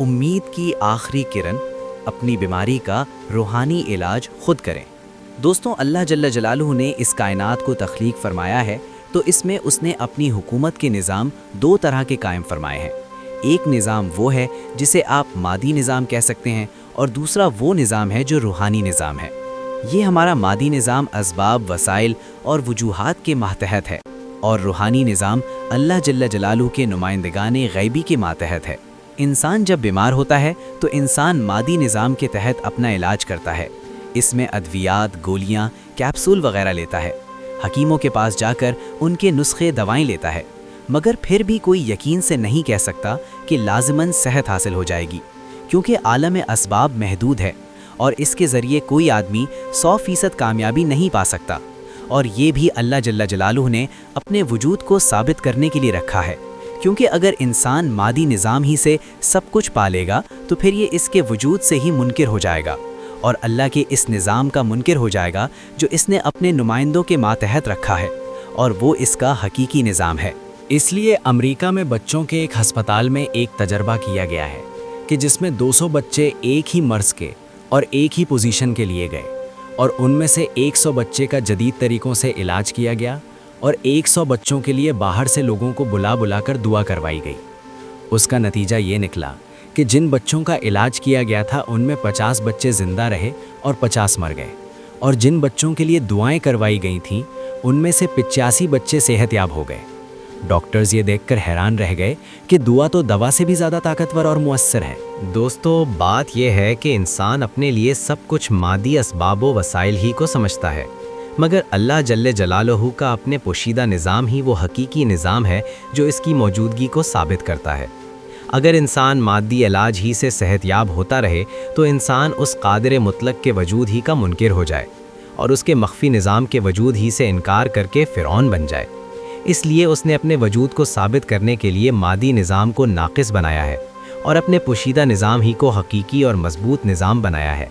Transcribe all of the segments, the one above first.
امید کی آخری کرن، اپنی بیماری کا روحانی علاج خود کریں۔ دوستوں، اللہ جل جلالہ نے اس کائنات کو تخلیق فرمایا ہے تو اس میں اس نے اپنی حکومت کے نظام دو طرح کے قائم فرمائے ہیں۔ ایک نظام وہ ہے جسے آپ مادی نظام کہہ سکتے ہیں، اور دوسرا وہ نظام ہے جو روحانی نظام ہے۔ یہ ہمارا مادی نظام اسباب، وسائل اور وجوہات کے ماتحت ہے، اور روحانی نظام اللہ جل جلالہ کے نمائندگان غیبی کے ماتحت ہے۔ انسان جب بیمار ہوتا ہے تو انسان مادی نظام کے تحت اپنا علاج کرتا ہے۔ اس میں ادویات، گولیاں، کیپسول وغیرہ لیتا ہے، حکیموں کے پاس جا کر ان کے نسخے دوائیں لیتا ہے، مگر پھر بھی کوئی یقین سے نہیں کہہ سکتا کہ لازماً صحت حاصل ہو جائے گی، کیونکہ عالم اسباب محدود ہے اور اس کے ذریعے کوئی آدمی 100% کامیابی نہیں پا سکتا، اور یہ بھی اللہ جل جلالہ نے اپنے وجود کو ثابت کرنے کے لیے رکھا ہے، کیونکہ اگر انسان مادی نظام ہی سے سب کچھ پا لے گا تو پھر یہ اس کے وجود سے ہی منکر ہو جائے گا، اور اللہ کے اس نظام کا منکر ہو جائے گا جو اس نے اپنے نمائندوں کے ماتحت رکھا ہے، اور وہ اس کا حقیقی نظام ہے۔ اس لیے امریکہ میں بچوں کے ایک ہسپتال میں ایک تجربہ کیا گیا ہے کہ جس میں 200 بچے ایک ہی مرض کے اور ایک ہی پوزیشن کے لیے گئے، اور ان میں سے 100 بچے کا جدید طریقوں سے علاج کیا گیا، اور 100 بچوں کے لیے باہر سے لوگوں کو بلا کر دعا کروائی گئی۔ اس کا نتیجہ یہ نکلا کہ جن بچوں کا علاج کیا گیا تھا ان میں 50 بچے زندہ رہے اور 50 مر گئے، اور جن بچوں کے لیے دعائیں کروائی گئی تھیں ان میں سے 85 بچے صحت یاب ہو گئے۔ ڈاکٹرز یہ دیکھ کر حیران رہ گئے کہ دعا تو دوا سے بھی زیادہ طاقتور اور مؤثر ہے۔ دوستو، بات یہ ہے کہ انسان اپنے لیے سب کچھ مادی اسباب و وسائل ہی کو سمجھتا ہے، مگر اللہ جل جلالہ کا اپنے پوشیدہ نظام ہی وہ حقیقی نظام ہے جو اس کی موجودگی کو ثابت کرتا ہے۔ اگر انسان مادی علاج ہی سے صحت یاب ہوتا رہے تو انسان اس قادر مطلق کے وجود ہی کا منکر ہو جائے، اور اس کے مخفی نظام کے وجود ہی سے انکار کر کے فرعون بن جائے۔ اس لیے اس نے اپنے وجود کو ثابت کرنے کے لیے مادی نظام کو ناقص بنایا ہے، اور اپنے پوشیدہ نظام ہی کو حقیقی اور مضبوط نظام بنایا ہے،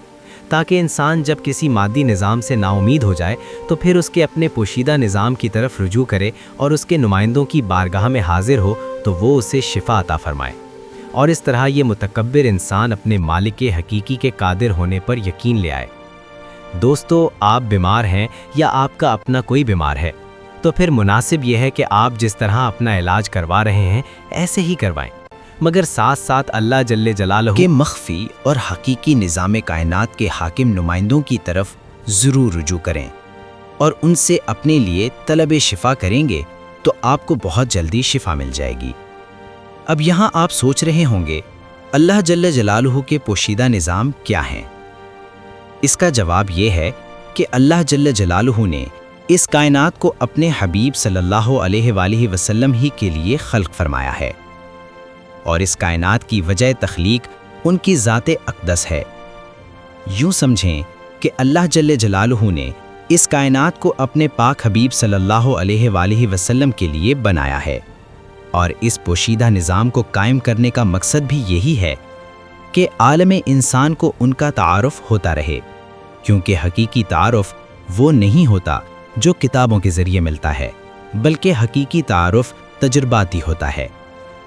تاکہ انسان جب کسی مادی نظام سے نا امید ہو جائے تو پھر اس کے اپنے پوشیدہ نظام کی طرف رجوع کرے اور اس کے نمائندوں کی بارگاہ میں حاضر ہو تو وہ اسے شفا عطا فرمائے، اور اس طرح یہ متکبر انسان اپنے مالک حقیقی کے قادر ہونے پر یقین لے آئے۔ دوستو، آپ بیمار ہیں یا آپ کا اپنا کوئی بیمار ہے تو پھر مناسب یہ ہے کہ آپ جس طرح اپنا علاج کروا رہے ہیں ایسے ہی کروائیں، مگر ساتھ ساتھ اللہ جل جلالہ کہ مخفی اور حقیقی نظام کائنات کے حاکم نمائندوں کی طرف ضرور رجوع کریں، اور ان سے اپنے لیے طلب شفا کریں گے تو آپ کو بہت جلدی شفا مل جائے گی۔ اب یہاں آپ سوچ رہے ہوں گے، اللہ جل جلالہ کے پوشیدہ نظام کیا ہیں؟ اس کا جواب یہ ہے کہ اللہ جل جلالہ نے اس کائنات کو اپنے حبیب صلی اللہ علیہ وآلہ وسلم ہی کے لیے خلق فرمایا ہے، اور اس کائنات کی وجہ تخلیق ان کی ذات اقدس ہے۔ یوں سمجھیں کہ اللہ جل جلالہ نے اس کائنات کو اپنے پاک حبیب صلی اللہ علیہ وآلہ وسلم کے لیے بنایا ہے، اور اس پوشیدہ نظام کو قائم کرنے کا مقصد بھی یہی ہے کہ عالم انسان کو ان کا تعارف ہوتا رہے، کیونکہ حقیقی تعارف وہ نہیں ہوتا جو کتابوں کے ذریعے ملتا ہے، بلکہ حقیقی تعارف تجرباتی ہوتا ہے،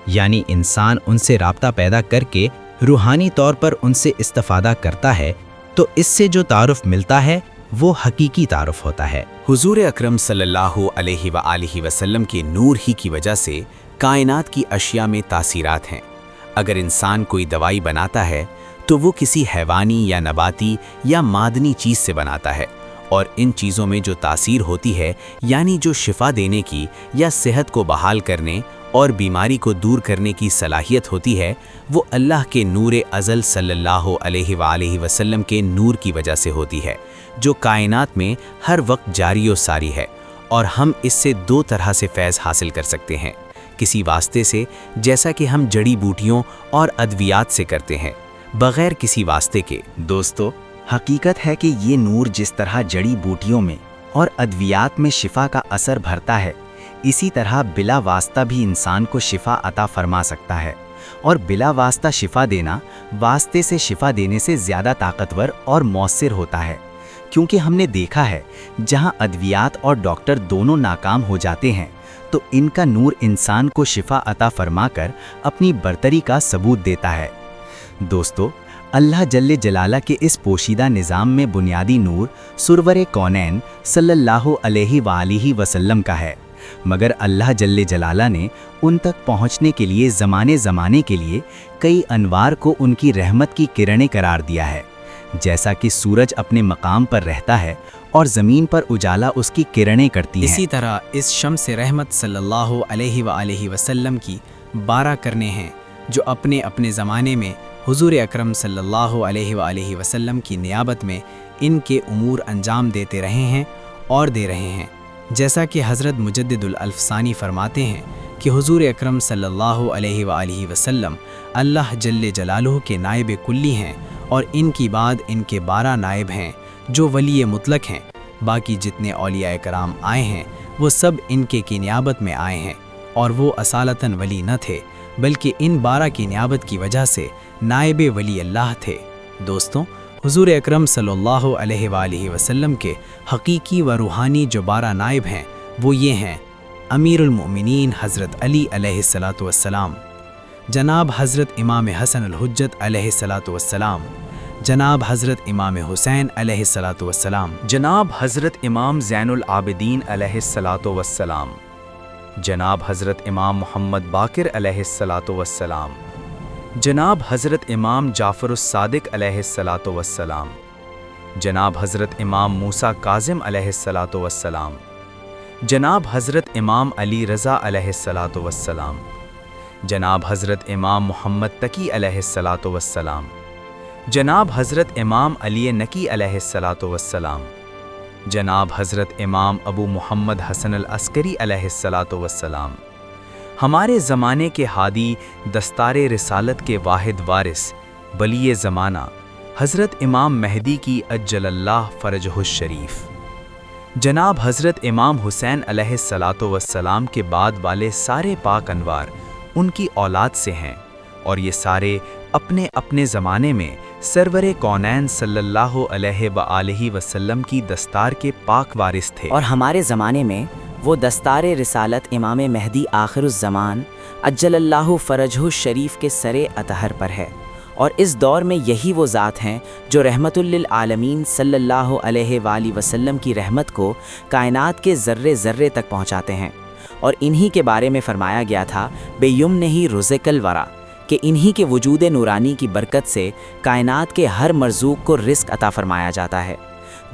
یعنی انسان ان سے رابطہ پیدا کر کے روحانی طور پر ان سے استفادہ کرتا ہے تو اس سے جو تعارف ملتا ہے وہ حقیقی تعارف ہوتا ہے۔ حضور اکرم صلی اللہ علیہ وآلہ وسلم کے نور ہی کی وجہ سے کائنات کی اشیاء میں تاثیرات ہیں۔ اگر انسان کوئی دوائی بناتا ہے تو وہ کسی حیوانی یا نباتی یا معدنی چیز سے بناتا ہے، اور ان چیزوں میں جو تاثیر ہوتی ہے، یعنی جو شفا دینے کی یا صحت کو بحال کرنے اور بیماری کو دور کرنے کی صلاحیت ہوتی ہے، وہ اللہ کے نور ازل صلی اللہ علیہ وآلہ وسلم کے نور کی وجہ سے ہوتی ہے، جو کائنات میں ہر وقت جاری و ساری ہے، اور ہم اس سے دو طرح سے فیض حاصل کر سکتے ہیں، کسی واسطے سے جیسا کہ ہم جڑی بوٹیوں اور ادویات سے کرتے ہیں، بغیر کسی واسطے کے۔ دوستو، حقیقت ہے کہ یہ نور جس طرح جڑی بوٹیوں میں اور ادویات میں شفا کا اثر بھرتا ہے، اسی طرح بلا واسطہ بھی انسان کو شفا عطا فرما سکتا ہے، اور بلا واسطہ شفا دینا واسطے سے شفا دینے سے زیادہ طاقتور اور مؤثر ہوتا ہے، کیونکہ ہم نے دیکھا ہے جہاں ادویات اور ڈاکٹر دونوں ناکام ہو جاتے ہیں تو ان کا نور انسان کو شفا عطا فرما کر اپنی برتری کا ثبوت دیتا ہے۔ دوستو، اللہ جل جلالہ کے اس پوشیدہ نظام میں بنیادی نور سرور کونین صلی اللہ علیہ وآلہ وسلم کا ہے، مگر اللہ جل جلالہ نے ان تک پہنچنے کے لیے زمانے کے لیے کئی انوار کو ان کی رحمت کی کرنیں قرار دیا ہے۔ جیسا کہ سورج اپنے مقام پر رہتا ہے اور زمین پر اجالا اس کی کرنیں کرتی ہیں، اسی طرح اس شمس رحمت صلی اللہ علیہ وآلہ وسلم کی 12 کرنے ہیں جو اپنے اپنے زمانے میں حضور اکرم صلی اللہ علیہ وآلہ وسلم کی نیابت میں ان کے امور انجام دیتے رہے ہیں اور دے رہے ہیں۔ جیسا کہ حضرت مجدد الافسانی فرماتے ہیں کہ حضور اکرم صلی اللہ علیہ وآلہ وسلم اللہ جل جلالہ کے نائب کلی ہیں، اور ان کی بعد ان کے 12 نائب ہیں جو ولی مطلق ہیں۔ باقی جتنے اولیاء کرام آئے ہیں وہ سب ان کے کی نیابت میں آئے ہیں، اور وہ اصالتاً ولی نہ تھے بلکہ ان 12 کی نیابت کی وجہ سے نائب ولی اللہ تھے۔ دوستوں، حضور اکرم صلی اللہ علیہ وآلہ وسلم کے حقیقی و روحانی جو 12 نائب ہیں وہ یہ ہیں: امیر المؤمنین حضرت علی علیہ الصلاۃ والسلام، جناب حضرت امام حسن الحجت علیہ الصلاۃ والسلام، جناب حضرت امام حسین علیہ الصلاۃ والسلام، جناب حضرت امام زین العابدین علیہ الصلاۃ والسلام، جناب حضرت امام محمد باقر علیہ الصلاۃ والسلام، جناب حضرت امام جعفر الصادق علیہ الصلاۃ والسلام، جناب حضرت امام موسیٰ کاظم علیہ الصلاۃ والسلام، جناب حضرت امام علی رضا علیہ الصلاۃ والسلام، جناب حضرت امام محمد تقی علیہ الصلاۃ والسلام، جناب حضرت امام علی نقی علیہ الصلاۃ والسلام، جناب حضرت امام ابو محمد حسن العسکری علیہ الصلاۃ والسلام، ہمارے زمانے کے ہادی دستار رسالت کے واحد وارث ولی زمانہ حضرت امام مہدی کی عجل اللہ فرجہ الشریف، جناب حضرت امام حسین علیہ الصلاۃ والسلام کے بعد والے سارے پاک انوار ان کی اولاد سے ہیں، اور یہ سارے اپنے اپنے زمانے میں سرور کونین صلی اللہ علیہ وآلہ وسلم کی دستار کے پاک وارث تھے۔ اور ہمارے زمانے میں وہ دستار رسالت امام مہدی آخر الزمان عجل اللہ فرجہ الشریف کے سر اطہر پر ہے، اور اس دور میں یہی وہ ذات ہیں جو رحمت للعالمین صلی اللہ علیہ وآلہ وسلم کی رحمت کو کائنات کے ذرے ذرے تک پہنچاتے ہیں، اور انہی کے بارے میں فرمایا گیا تھا بے یمنہ رزق الورا، کہ انہی کے وجود نورانی کی برکت سے کائنات کے ہر مرزوق کو رزق عطا فرمایا جاتا ہے۔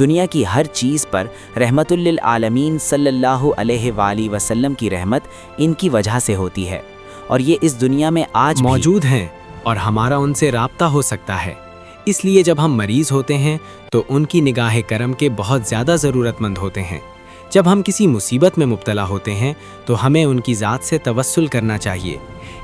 دنیا کی ہر چیز پر رحمت للعالمین صلی اللہ علیہ وآلہ وسلم کی رحمت ان کی وجہ سے ہوتی ہے، اور یہ اس دنیا میں آج موجود ہیں اور ہمارا ان سے رابطہ ہو سکتا ہے۔ اس لیے جب ہم مریض ہوتے ہیں تو ان کی نگاہ کرم کے بہت زیادہ ضرورت مند ہوتے ہیں۔ جب ہم کسی مصیبت میں مبتلا ہوتے ہیں تو ہمیں ان کی ذات سے توسل کرنا چاہیے۔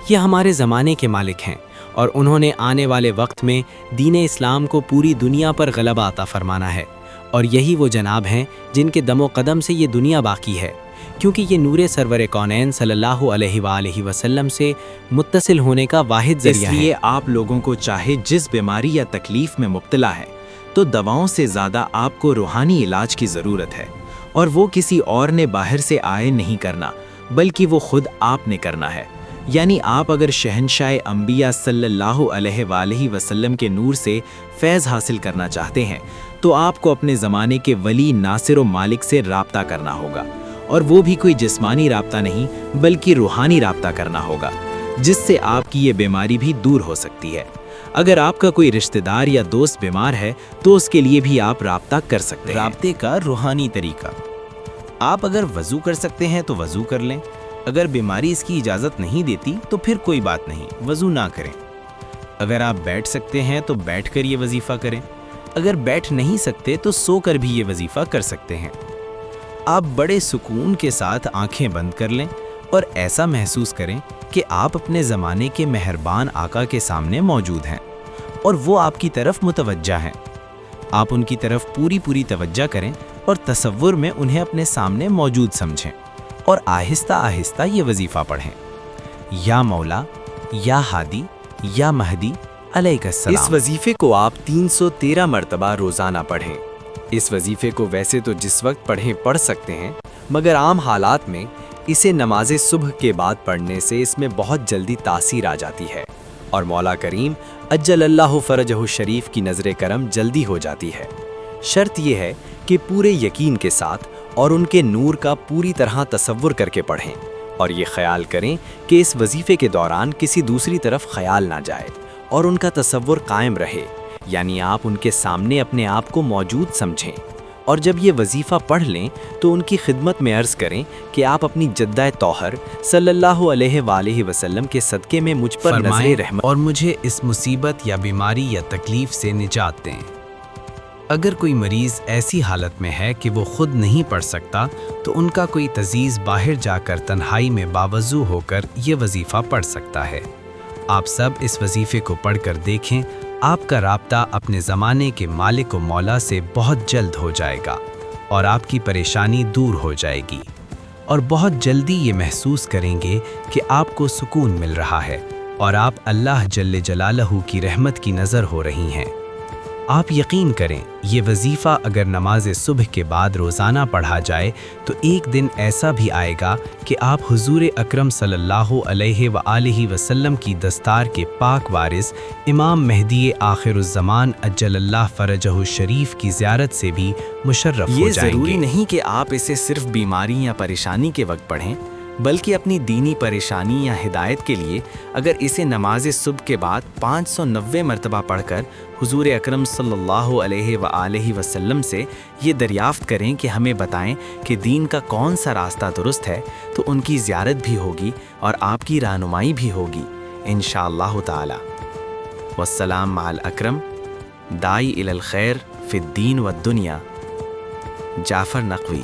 یہ ہمارے زمانے کے مالک ہیں، اور انہوں نے آنے والے وقت میں دین اسلام کو پوری دنیا پر غلبہ عطا فرمانا ہے، اور یہی وہ جناب ہیں جن کے دم و قدم سے یہ دنیا باقی ہے، کیونکہ یہ نور سرور کونین صلی اللہ علیہ وآلہ وسلم سے متصل ہونے کا واحد ذریعہ ہے۔ اس لیے آپ لوگوں کو چاہے جس بیماری یا تکلیف میں مبتلا ہے تو دواؤں سے زیادہ آپ کو روحانی علاج کی ضرورت ہے، اور وہ کسی اور نے باہر سے آئے نہیں کرنا بلکہ وہ خود آپ نے کرنا ہے۔ یعنی آپ اگر شہنشاہ انبیاء صلی اللہ علیہ وآلہ وسلم کے نور سے فیض حاصل کرنا چاہتے ہیں تو آپ کو اپنے زمانے کے ولی ناصر و مالک سے رابطہ کرنا ہوگا، اور وہ بھی کوئی جسمانی رابطہ نہیں بلکہ روحانی رابطہ کرنا ہوگا، جس سے آپ کی یہ بیماری بھی دور ہو سکتی ہے۔ اگر آپ کا کوئی رشتہ دار یا دوست بیمار ہے تو اس کے لیے بھی آپ رابطہ کر سکتے ہیں۔ رابطے کا روحانی طریقہ: آپ اگر وضو کر سکتے ہیں تو وضو کر لیں، اگر بیماری اس کی اجازت نہیں دیتی تو پھر کوئی بات نہیں، وضو نہ کریں۔ اگر آپ بیٹھ سکتے ہیں تو بیٹھ کر یہ وظیفہ کریں، اگر بیٹھ نہیں سکتے تو سو کر بھی یہ وظیفہ کر سکتے ہیں۔ آپ بڑے سکون کے ساتھ آنکھیں بند کر لیں اور ایسا محسوس کریں کہ آپ اپنے زمانے کے مہربان آقا کے سامنے موجود ہیں اور وہ آپ کی طرف متوجہ ہیں۔ آپ ان کی طرف پوری توجہ کریں اور تصور میں انہیں اپنے سامنے موجود سمجھیں، اور آہستہ آہستہ یہ وظیفہ پڑھیں: یا مولا، یا ہادی، یا مہدی علیہ السلام۔ اس وظیفے کو آپ 313 مرتبہ روزانہ پڑھیں۔ اس وظیفے کو ویسے تو جس وقت پڑھ سکتے ہیں، مگر عام حالات میں اسے نماز صبح کے بعد پڑھنے سے اس میں بہت جلدی تاثیر آ جاتی ہے، اور مولا کریم اجل اللہ فرجہ الشریف کی نظر کرم جلدی ہو جاتی ہے۔ شرط یہ ہے کہ پورے یقین کے ساتھ اور ان کے نور کا پوری طرح تصور کر کے پڑھیں، اور یہ خیال کریں کہ اس وظیفے کے دوران کسی دوسری طرف خیال نہ جائے اور ان کا تصور قائم رہے، یعنی آپ ان کے سامنے اپنے آپ کو موجود سمجھیں۔ اور جب یہ وظیفہ پڑھ لیں تو ان کی خدمت میں عرض کریں کہ آپ اپنی جدہ طاہر صلی اللہ علیہ وآلہ وسلم کے صدقے میں مجھ پر نظر فرمائیں رحمت اور مجھے اس مصیبت یا بیماری یا تکلیف سے نجات دیں۔ اگر کوئی مریض ایسی حالت میں ہے کہ وہ خود نہیں پڑھ سکتا تو ان کا کوئی عزیز باہر جا کر تنہائی میں باوضو ہو کر یہ وظیفہ پڑھ سکتا ہے۔ آپ سب اس وظیفے کو پڑھ کر دیکھیں، آپ کا رابطہ اپنے زمانے کے مالک و مولا سے بہت جلد ہو جائے گا اور آپ کی پریشانی دور ہو جائے گی، اور بہت جلدی یہ محسوس کریں گے کہ آپ کو سکون مل رہا ہے اور آپ اللہ جل جلالہ کی رحمت کی نظر ہو رہی ہیں۔ آپ یقین کریں، یہ وظیفہ اگر نماز صبح کے بعد روزانہ پڑھا جائے تو ایک دن ایسا بھی آئے گا کہ آپ حضور اکرم صلی اللہ علیہ وآلہ وسلم کی دستار کے پاک وارث امام مہدی آخر الزمان اجل اللہ فرجہ الشریف کی زیارت سے بھی مشرف ہو یہ جائیں ضروری گے۔ نہیں کہ آپ اسے صرف بیماری یا پریشانی کے وقت پڑھیں، بلکہ اپنی دینی پریشانی یا ہدایت کے لیے اگر اسے نماز صبح کے بعد 590 مرتبہ پڑھ کر حضور اکرم صلی اللہ علیہ وآلہ وسلم سے یہ دریافت کریں کہ ہمیں بتائیں کہ دین کا کون سا راستہ درست ہے، تو ان کی زیارت بھی ہوگی اور آپ کی رہنمائی بھی ہوگی انشاءاللہ تعالی۔ والسلام مع الاکرم داعی الی الخیر فی الدین والدنیا، جعفر نقوی۔